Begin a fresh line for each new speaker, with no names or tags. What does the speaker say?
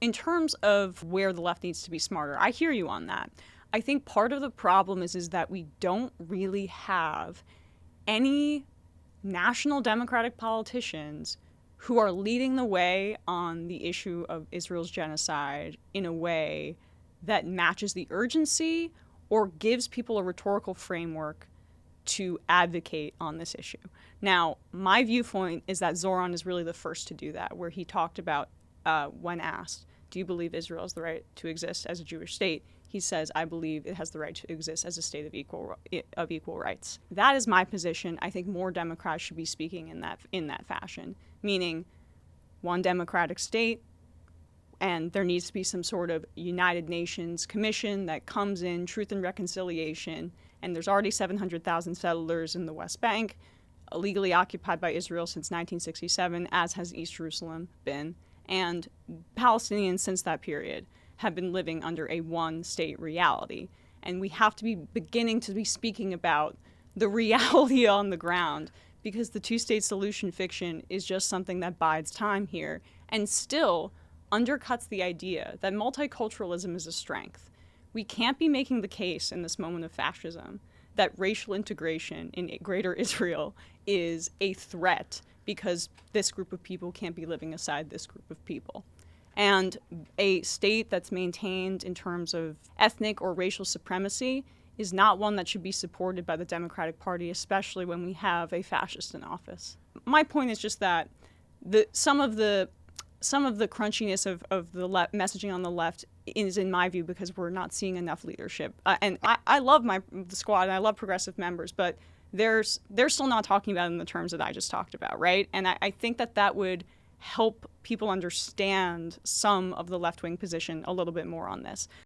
In terms of where the left needs to be smarter, I hear you on that. I think part of the problem is that we don't really have any national Democratic politicians who are leading the way on the issue of Israel's genocide in a way that matches the urgency or gives people a rhetorical framework to advocate on this issue. Now, my viewpoint is that Zoran is really the first to do that, where he talked about, when asked, do you believe Israel has the right to exist as a Jewish state? He says, I believe it has the right to exist as a state of equal rights. That is my position. I think more Democrats should be speaking in that fashion, meaning one democratic state, and there needs to be some sort of United Nations commission that comes in, truth and reconciliation, and there's already 700,000 settlers in the West Bank, illegally occupied by Israel since 1967, as has East Jerusalem been, and Palestinians since that period have been living under a one-state reality. And we have to be beginning to be speaking about the reality on the ground, because the two-state solution fiction is just something that bides time here and still undercuts the idea that multiculturalism is a strength. We can't be making the case in this moment of fascism that racial integration in greater Israel is a threat because this group of people can't be living aside this group of people. And a state that's maintained in terms of ethnic or racial supremacy is not one that should be supported by the Democratic Party, especially when we have a fascist in office. My point is just that some of the crunchiness of the messaging on the left is, in my view, because we're not seeing enough leadership. And I love the squad, and I love progressive members, but they're still not talking about it in the terms that I just talked about, right? And I think that would help people understand some of the left-wing position a little bit more on this.